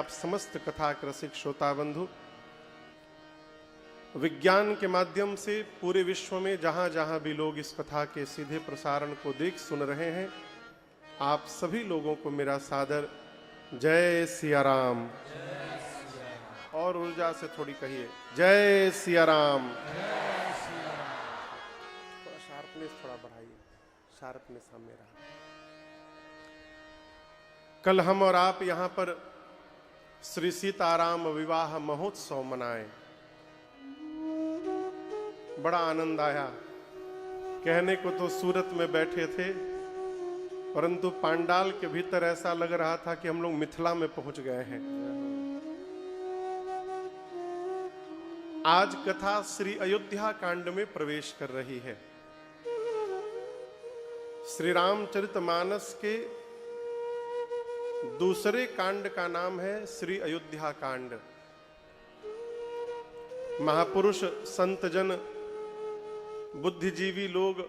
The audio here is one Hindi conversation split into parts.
आप समस्त कथा रसिक श्रोता बंधु, विज्ञान के माध्यम से पूरे विश्व में जहां जहां भी लोग इस कथा के सीधे प्रसारण को देख सुन रहे हैं, आप सभी लोगों को मेरा सादर जय सिया राम। और ऊर्जा से थोड़ी कहिए जय सिया राम। थोड़ा शार्पनेस थोड़ा बढ़ाइए, शार्पनेस हमें रहा। कल हम और आप यहां पर श्री सीताराम विवाह महोत्सव मनाए, बड़ा आनंद आया। कहने को तो सूरत में बैठे थे, परंतु पांडाल के भीतर ऐसा लग रहा था कि हम लोग मिथिला में पहुंच गए हैं। आज कथा श्री अयोध्या कांड में प्रवेश कर रही है। श्री रामचरितमानस के दूसरे कांड का नाम है श्री अयोध्या कांड। महापुरुष संतजन बुद्धिजीवी लोग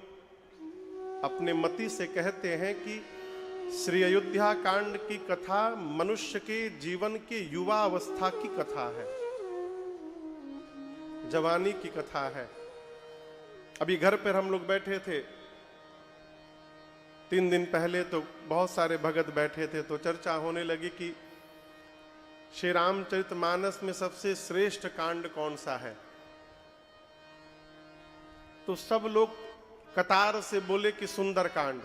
अपने मति से कहते हैं कि श्री अयोध्या कांड की कथा मनुष्य के जीवन के युवा अवस्था की कथा है, जवानी की कथा है। अभी घर पर हम लोग बैठे थे, 3 दिन पहले तो बहुत सारे भगत बैठे थे, तो चर्चा होने लगी कि श्री रामचरितमानस में सबसे श्रेष्ठ कांड कौन सा है। तो सब लोग कतार से बोले कि सुंदर कांड।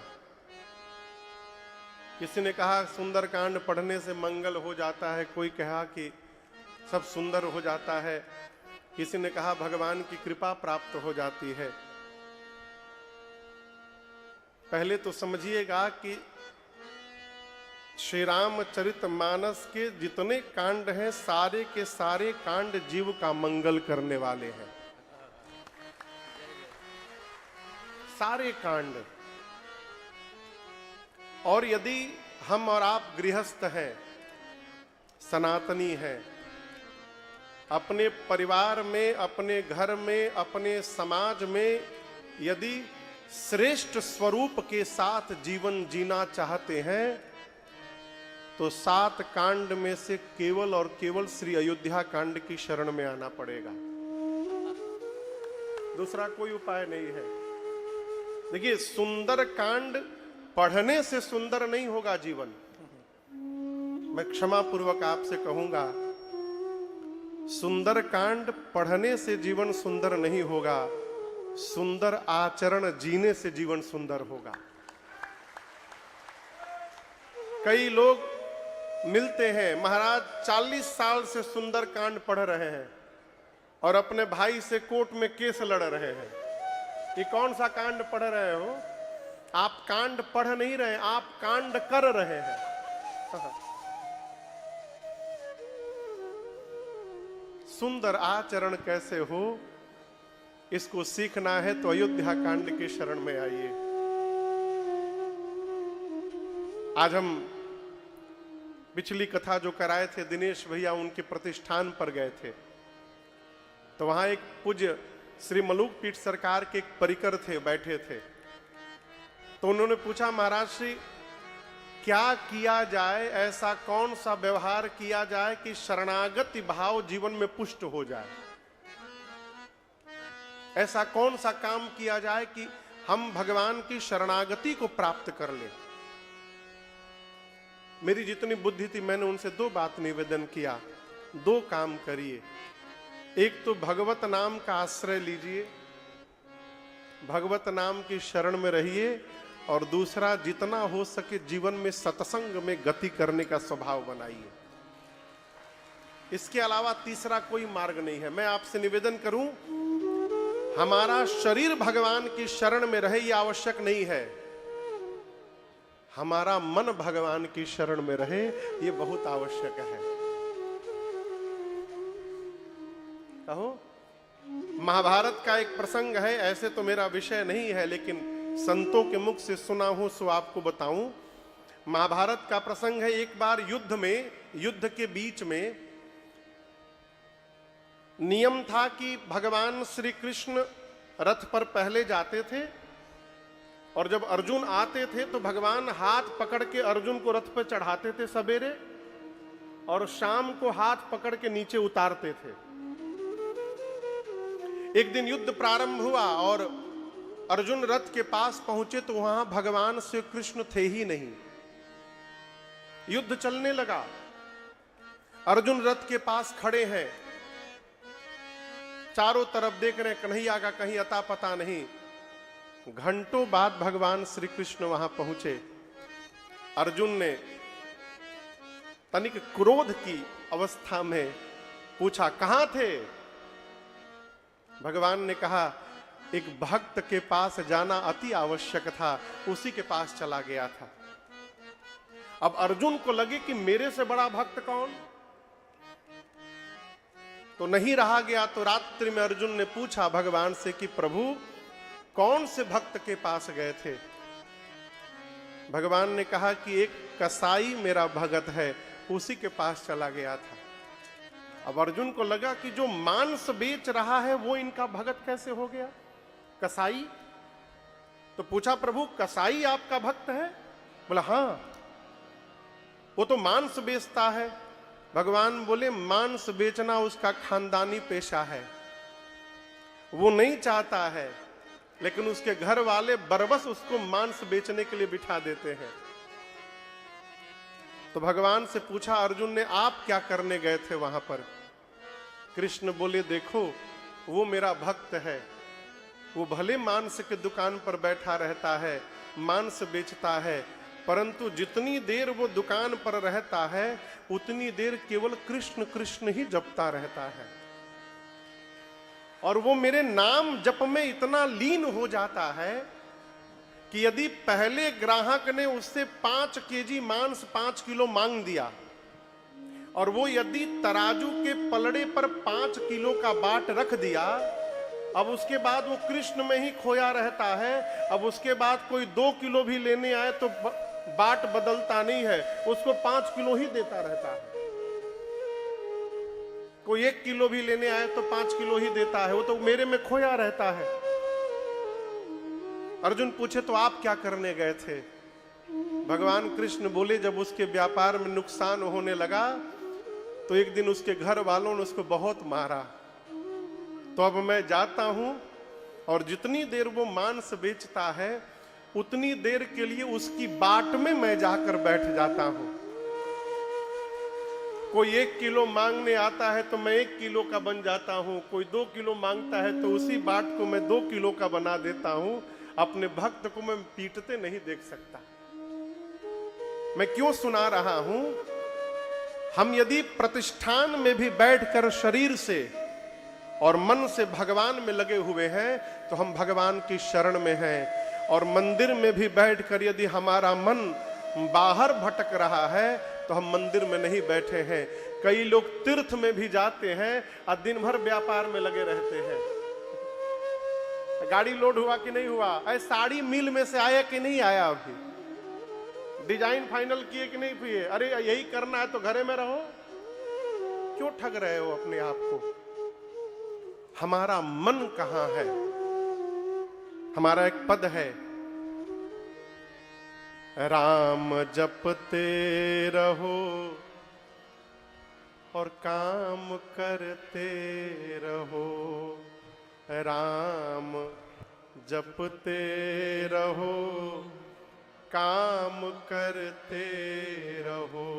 किसी ने कहा सुंदर कांड पढ़ने से मंगल हो जाता है, कोई कहा कि सब सुंदर हो जाता है, किसी ने कहा भगवान की कृपा प्राप्त हो जाती है। पहले तो समझिएगा कि श्री रामचरितमानस के जितने कांड हैं, सारे के सारे कांड जीव का मंगल करने वाले हैं। सारे कांड। और यदि हम और आप गृहस्थ हैं, सनातनी हैं, अपने परिवार में, अपने घर में, अपने समाज में यदि श्रेष्ठ स्वरूप के साथ जीवन जीना चाहते हैं, तो 7 कांड में से केवल और केवल श्री अयोध्या कांड की शरण में आना पड़ेगा। दूसरा कोई उपाय नहीं है। देखिए, सुंदर कांड पढ़ने से सुंदर नहीं होगा जीवन। मैं क्षमा पूर्वक आपसे कहूंगा, सुंदर कांड पढ़ने से जीवन सुंदर नहीं होगा, सुंदर आचरण जीने से जीवन सुंदर होगा। कई लोग मिलते हैं, महाराज 40 साल से सुंदर कांड पढ़ रहे हैं और अपने भाई से कोर्ट में केस लड़ रहे हैं। ये कौन सा कांड पढ़ रहे हो? आप कांड पढ़ नहीं रहे, आप कांड कर रहे हैं। सुंदर आचरण कैसे हो, इसको सीखना है तो अयोध्या कांड के शरण में आइए। आज हम पिछली कथा जो कराए थे, दिनेश भैया उनके प्रतिष्ठान पर गए थे, तो वहां एक पूज्य श्री मलूक पीठ सरकार के एक परिकर थे, बैठे थे। तो उन्होंने पूछा, महाराज श्री क्या किया जाए, ऐसा कौन सा व्यवहार किया जाए कि शरणागति भाव जीवन में पुष्ट हो जाए? ऐसा कौन सा काम किया जाए कि हम भगवान की शरणागति को प्राप्त कर लें? मेरी जितनी बुद्धि थी, मैंने उनसे 2 बात निवेदन किया। 2 काम करिए। एक तो भगवत नाम का आश्रय लीजिए, भगवत नाम की शरण में रहिए, और दूसरा जितना हो सके जीवन में सत्संग में गति करने का स्वभाव बनाइए। इसके अलावा तीसरा कोई मार्ग नहीं है। मैं आपसे निवेदन करूं, हमारा शरीर भगवान की शरण में रहे, यह आवश्यक नहीं है। हमारा मन भगवान की शरण में रहे, यह बहुत आवश्यक है। कहो, महाभारत का एक प्रसंग है, ऐसे तो मेरा विषय नहीं है, लेकिन संतों के मुख से सुना हूं सो आपको बताऊं। महाभारत का प्रसंग है, एक बार युद्ध के बीच में नियम था कि भगवान श्री कृष्ण रथ पर पहले जाते थे, और जब अर्जुन आते थे तो भगवान हाथ पकड़ के अर्जुन को रथ पर चढ़ाते थे सवेरे, और शाम को हाथ पकड़ के नीचे उतारते थे। एक दिन युद्ध प्रारंभ हुआ और अर्जुन रथ के पास पहुंचे तो वहां भगवान श्री कृष्ण थे ही नहीं। युद्ध चलने लगा, अर्जुन रथ के पास खड़े हैं, चारों तरफ देख रहे हैं, कन्हैया का कहीं अता पता नहीं। घंटों बाद भगवान श्री कृष्ण वहां पहुंचे। अर्जुन ने तनिक क्रोध की अवस्था में पूछा, कहां थे? भगवान ने कहा, एक भक्त के पास जाना अति आवश्यक था, उसी के पास चला गया था। अब अर्जुन को लगे कि मेरे से बड़ा भक्त कौन, तो नहीं रहा गया। तो रात्रि में अर्जुन ने पूछा भगवान से कि प्रभु कौन से भक्त के पास गए थे? भगवान ने कहा कि एक कसाई मेरा भगत है, उसी के पास चला गया था। अब अर्जुन को लगा कि जो मांस बेच रहा है वो इनका भगत कैसे हो गया, कसाई? तो पूछा, प्रभु कसाई आपका भक्त है? बोला हां, वो तो मांस बेचता है। भगवान बोले, मांस बेचना उसका खानदानी पेशा है, वो नहीं चाहता है, लेकिन उसके घर वाले बरबस उसको मांस बेचने के लिए बिठा देते हैं। तो भगवान से पूछा अर्जुन ने, आप क्या करने गए थे वहां पर? कृष्ण बोले, देखो वो मेरा भक्त है, वो भले मांस के दुकान पर बैठा रहता है, मांस बेचता है, परंतु जितनी देर वो दुकान पर रहता है उतनी देर केवल कृष्ण कृष्ण ही जपता रहता है। और वो मेरे नाम जप में इतना लीन हो जाता है कि यदि पहले ग्राहक ने उससे 5 केजी मांस 5 किलो मांग दिया और वो यदि तराजू के पलड़े पर 5 किलो का बाट रख दिया, अब उसके बाद वो कृष्ण में ही खोया रहता है। अब उसके बाद कोई 2 किलो भी लेने आए तो बाट बदलता नहीं है, उसको 5 किलो ही देता रहता है। कोई 1 किलो भी लेने आए तो 5 किलो ही देता है, वो तो मेरे में खोया रहता है। अर्जुन पूछे, तो आप क्या करने गए थे? भगवान कृष्ण बोले, जब उसके व्यापार में नुकसान होने लगा तो एक दिन उसके घर वालों ने उसको बहुत मारा, तो अब मैं जाता हूं और जितनी देर वो मांस बेचता है उतनी देर के लिए उसकी बाट में मैं जाकर बैठ जाता हूं। कोई 1 किलो मांगने आता है तो मैं 1 किलो का बन जाता हूं, कोई 2 किलो मांगता है तो उसी बाट को मैं 2 किलो का बना देता हूं। अपने भक्त को मैं पीटते नहीं देख सकता। मैं क्यों सुना रहा हूं? हम यदि प्रतिष्ठान में भी बैठकर शरीर से और मन से भगवान में लगे हुए हैं तो हम भगवान की शरण में हैं, और मंदिर में भी बैठकर यदि हमारा मन बाहर भटक रहा है तो हम मंदिर में नहीं बैठे हैं। कई लोग तीर्थ में भी जाते हैं और दिन भर व्यापार में लगे रहते हैं। गाड़ी लोड हुआ कि नहीं हुआ, अरे साड़ी मिल में से आया कि नहीं आया, अभी डिजाइन फाइनल किए कि नहीं किए, अरे यही करना है तो घरे में रहो। क्यों ठग रहे हो अपने आप को? हमारा मन कहां है? हमारा एक पद है, राम जपते रहो और काम करते रहो, राम जपते रहो काम करते रहो।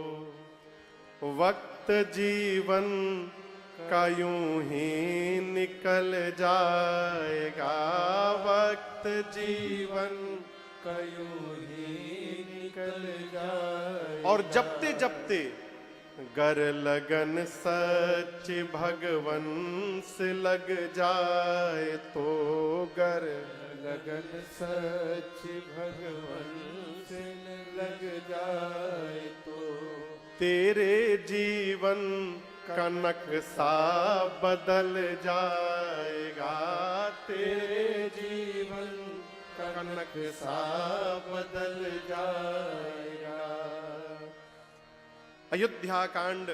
वक्त जीवन का यूं ही निकल जाएगा, वक्त जीवन का यूं ही निकल जाएगा। और जपते जपते गर लगन सच भगवन से लग जाए तो, गर लगन सच भगवन से लग जाए तो, तेरे जीवन का नक्शा बदल जाएगा, तेरे जीवन का नक्शा बदल जाएगा। अयोध्या कांड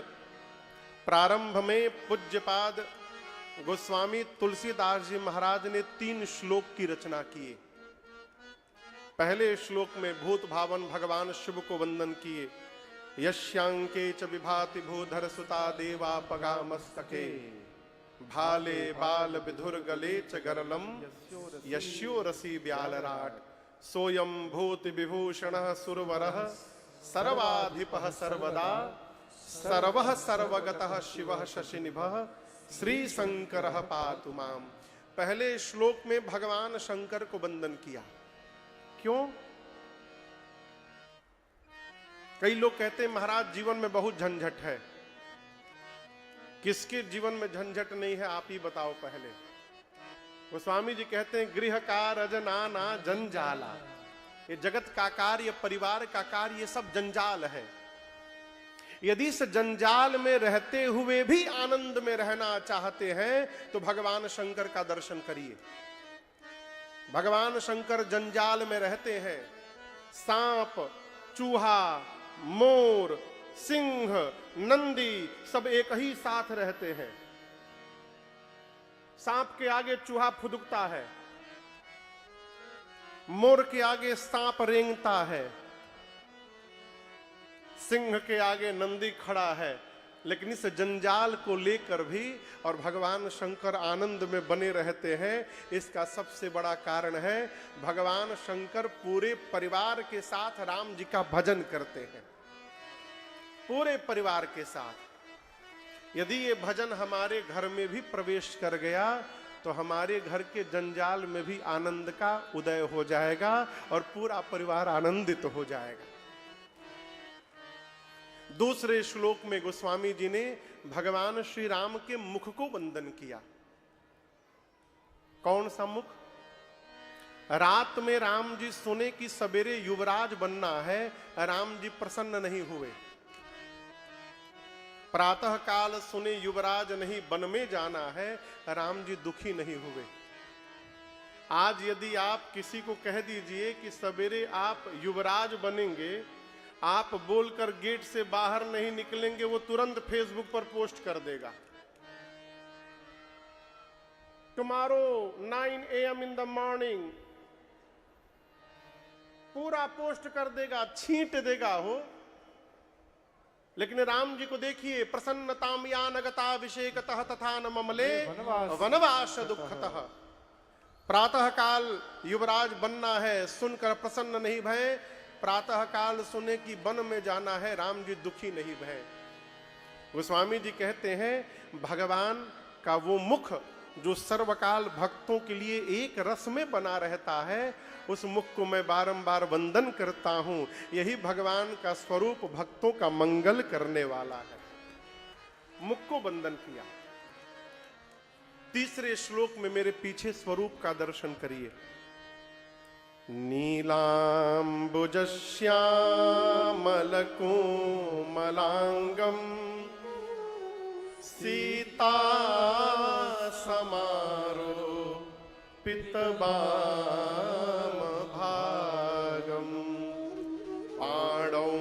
प्रारंभ में पूज्यपाद गोस्वामी तुलसीदास जी महाराज ने 3 श्लोक की रचना की। पहले श्लोक में भूत भावन भगवान शिव को वंदन किए, यस्यांके च विभाति भूधर सुता देवा पगा मस्तके भाले बाल विधुर गले च गरलम यस्यो रसी ब्यालराट सोयम भूति विभूषण सुरवरः सर्वाधिपः सर्वदा सर्वः सर्वगतः शिवः शशिनिभः श्री शंकरः पातु माम। पहले श्लोक में भगवान शंकर को वंदन किया। क्यों? कई लोग कहते हैं महाराज जीवन में बहुत झंझट है। किसके जीवन में झंझट नहीं है, आप ही बताओ पहले। गोस्वामी जी कहते हैं गृह कार्य नाना जंजाला, ये जगत का कार्य, परिवार का कार्य, ये सब जंजाल है। यदि इस जंजाल में रहते हुए भी आनंद में रहना चाहते हैं तो भगवान शंकर का दर्शन करिए। भगवान शंकर जंजाल में रहते हैं। सांप, चूहा, मोर, सिंह, नंदी सब एक ही साथ रहते हैं। सांप के आगे चूहा फुदकता है, मोर के आगे सांप रेंगता है, सिंह के आगे नंदी खड़ा है। लेकिन इस जंजाल को लेकर भी और भगवान शंकर आनंद में बने रहते हैं। इसका सबसे बड़ा कारण है भगवान शंकर पूरे परिवार के साथ राम जी का भजन करते हैं, पूरे परिवार के साथ। यदि ये भजन हमारे घर में भी प्रवेश कर गया तो हमारे घर के जंजाल में भी आनंद का उदय हो जाएगा और पूरा परिवार आनंदित हो जाएगा। दूसरे श्लोक में गोस्वामी जी ने भगवान श्री राम के मुख को वंदन किया। कौन सा मुख? रात में राम जी सुने कि सवेरे युवराज बनना है, राम जी प्रसन्न नहीं हुए। प्रातः काल सुने युवराज नहीं वन में जाना है, राम जी दुखी नहीं हुए। आज यदि आप किसी को कह दीजिए कि सवेरे आप युवराज बनेंगे, आप बोलकर गेट से बाहर नहीं निकलेंगे, वो तुरंत फेसबुक पर पोस्ट कर देगा, tomorrow 9 AM in the morning, पूरा पोस्ट कर देगा, छींट देगा हो। लेकिन राम जी को देखिए, प्रसन्नताम या नगता विषेकतः तथा न ममले वनवास दुखतः। प्रातः काल युवराज बनना है, सुनकर प्रसन्न नहीं भय। प्रातः काल सुने कि वन में जाना है, राम जी दुखी नहीं भय। गोस्वामी जी कहते हैं भगवान का वो मुख जो सर्वकाल भक्तों के लिए एक रस में बना रहता है, उस मुख को मैं बारंबार वंदन करता हूं। यही भगवान का स्वरूप भक्तों का मंगल करने वाला है। मुख को वंदन किया। तीसरे श्लोक में मेरे पीछे स्वरूप का दर्शन करिए। नीलाम्बुजश्यामलकोमलांगम सीता समारो पितबाम भागम पाणौ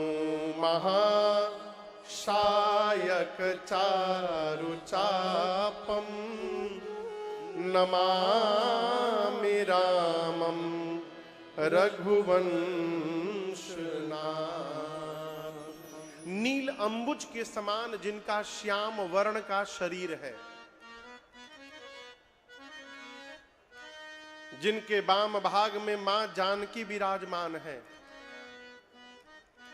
महाशायक चारु चापम नमामि रामम रघुवंशनाथ। नील अंबुज के समान जिनका श्याम वर्ण का शरीर है, जिनके वाम भाग में मां जानकी विराजमान है।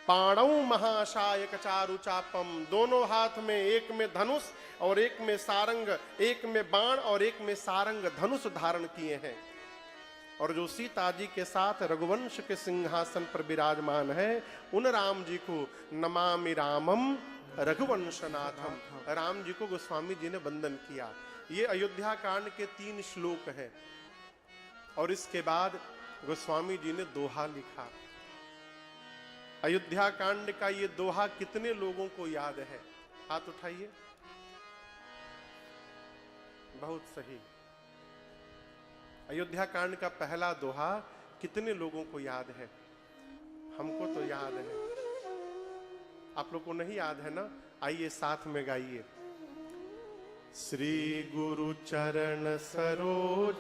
पाणौ महाशायक चारु चापम, दोनों हाथ में, एक में धनुष और एक में सारंग, एक में बाण और एक में सारंग धनुष धारण किए हैं। और जो सीता जी के साथ रघुवंश के सिंहासन पर विराजमान है, उन राम जी को नमामि रामम रघुवंशनाथम, राम जी को गोस्वामी जी ने वंदन किया। ये अयोध्या कांड के 3 श्लोक हैं। और इसके बाद गोस्वामी जी ने दोहा लिखा। अयोध्या कांड का ये दोहा कितने लोगों को याद है? हाथ उठाइए। बहुत सही। अयोध्या कांड का पहला दोहा कितने लोगों को याद है? हमको तो याद है, आप लोग को नहीं याद है ना? आइए साथ में गाइए। श्री गुरु चरण सरोज